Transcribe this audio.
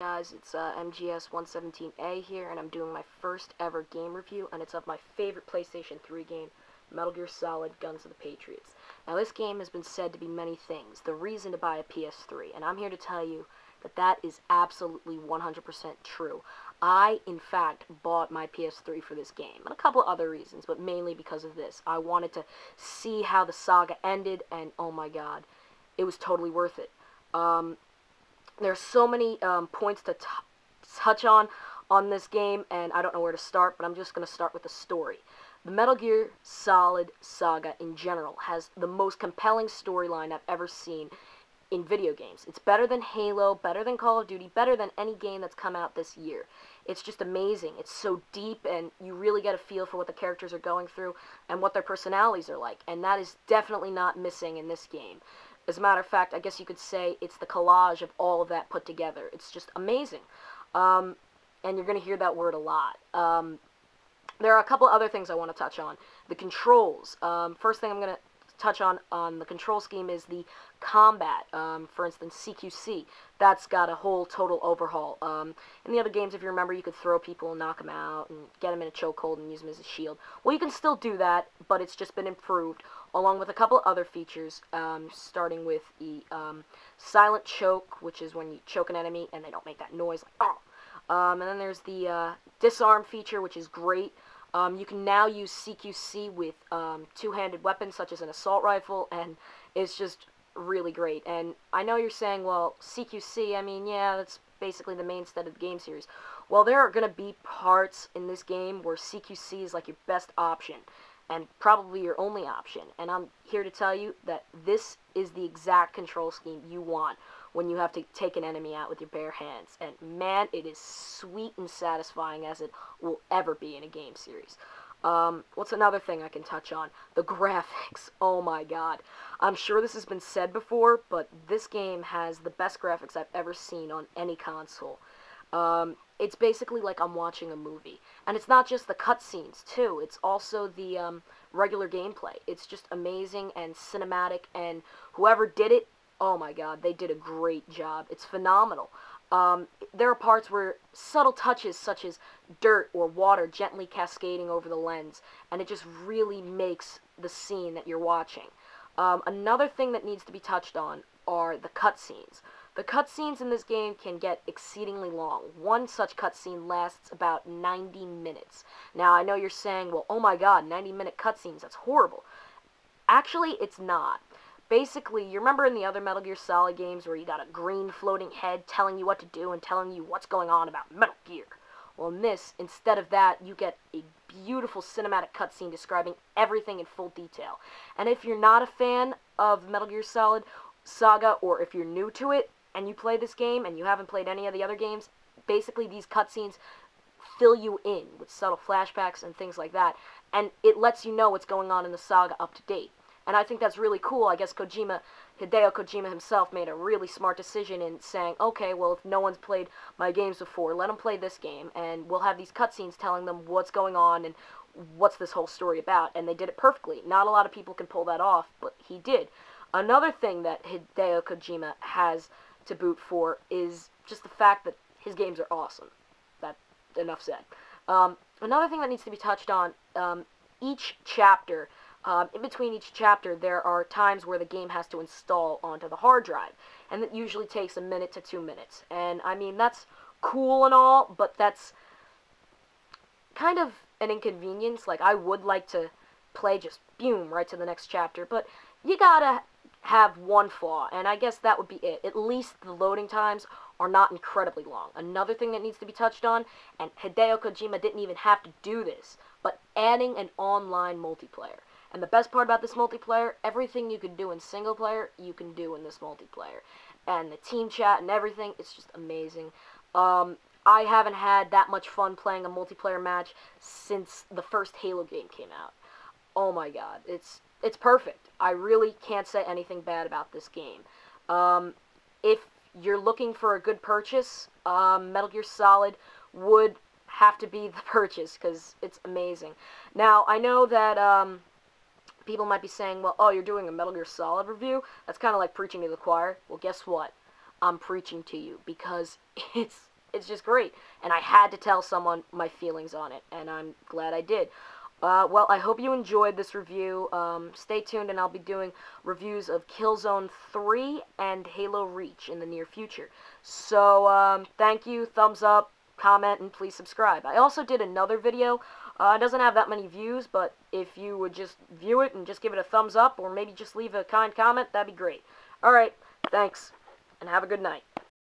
Guys, it's MGS117A here, and I'm doing my first ever game review, and it's of my favorite PlayStation 3 game, Metal Gear Solid: Guns of the Patriots. Now, this game has been said to be many things, the reason to buy a PS3, and I'm here to tell you that that is absolutely 100% true. I, in fact, bought my PS3 for this game, and a couple other reasons, but mainly because of this. I wanted to see how the saga ended, and oh my god, it was totally worth it. There's so many points to touch on this game, and I don't know where to start, but I'm just going to start with the story. The Metal Gear Solid saga in general has the most compelling storyline I've ever seen in video games. It's better than Halo, better than Call of Duty, better than any game that's come out this year. It's just amazing. It's so deep, and you really get a feel for what the characters are going through and what their personalities are like, and that is definitely not missing in this game. As a matter of fact, I guess you could say it's the collage of all of that put together. It's just amazing. And you're going to hear that word a lot. There are a couple other things I want to touch on. The controls. First thing I'm going to touch on the control scheme is the combat. For instance, CQC. That's got a whole total overhaul. In the other games, if you remember, you could throw people and knock them out and get them in a chokehold and use them as a shield. Well, you can still do that, but it's just been improved, along with a couple other features, starting with the silent choke, which is when you choke an enemy and they don't make that noise like, oh. And then there's the disarm feature, which is great. You can now use CQC with two-handed weapons, such as an assault rifle, and it's just really great. And I know you're saying, well, CQC, I mean, yeah, that's basically the mainstay of the game series. Well, there are going to be parts in this game where CQC is like your best option, and probably your only option. And I'm here to tell you that this is the exact control scheme you want when you have to take an enemy out with your bare hands. And man, it is sweet and satisfying as it will ever be in a game series. What's another thing I can touch on? The graphics. Oh my god. I'm sure this has been said before, but this game has the best graphics I've ever seen on any console. It's basically like I'm watching a movie. And it's not just the cutscenes, too. It's also the regular gameplay. It's just amazing and cinematic, and whoever did it, oh my god, they did a great job. It's phenomenal. There are parts where subtle touches such as dirt or water gently cascading over the lens, and it just really makes the scene that you're watching. Another thing that needs to be touched on are the cutscenes. The cutscenes in this game can get exceedingly long. One such cutscene lasts about 90 minutes. Now, I know you're saying, well, oh my god, 90-minute cutscenes, that's horrible. Actually, it's not. Basically, you remember in the other Metal Gear Solid games where you got a green floating head telling you what to do and telling you what's going on about Metal Gear? Well, in this, instead of that, you get a beautiful cinematic cutscene describing everything in full detail. And if you're not a fan of Metal Gear Solid Saga, or if you're new to it, and you play this game, and you haven't played any of the other games, basically these cutscenes fill you in with subtle flashbacks and things like that, and it lets you know what's going on in the saga up to date. And I think that's really cool. I guess Hideo Kojima himself made a really smart decision in saying, okay, well, if no one's played my games before, let them play this game, and we'll have these cutscenes telling them what's going on and what's this whole story about. And they did it perfectly. Not a lot of people can pull that off, but he did. Another thing that Hideo Kojima has to boot for is just the fact that his games are awesome. That, enough said. Another thing that needs to be touched on, each chapter, in between each chapter, there are times where the game has to install onto the hard drive, and it usually takes a minute to 2 minutes. And, I mean, that's cool and all, but that's kind of an inconvenience. Like, I would like to play just, boom, right to the next chapter, but you gotta have one flaw, and I guess that would be it. At least the loading times are not incredibly long. Another thing that needs to be touched on, and Hideo Kojima didn't even have to do this, but adding an online multiplayer. And the best part about this multiplayer, everything you can do in single player, you can do in this multiplayer. And the team chat and everything, it's just amazing. I haven't had that much fun playing a multiplayer match since the first Halo game came out. Oh my god, it's perfect. I really can't say anything bad about this game. If you're looking for a good purchase, Metal Gear Solid would have to be the purchase, because it's amazing. Now, I know that people might be saying, well, oh, you're doing a Metal Gear Solid review? That's kind of like preaching to the choir. Well, guess what? I'm preaching to you, because it's it's just great. And I had to tell someone my feelings on it, and I'm glad I did. Well, I hope you enjoyed this review. Stay tuned, and I'll be doing reviews of Killzone 3 and Halo Reach in the near future. So, thank you, thumbs up, comment, and please subscribe. I also did another video. It doesn't have that many views, but if you would just view it and just give it a thumbs up, or maybe just leave a kind comment, that'd be great. Alright, thanks, and have a good night.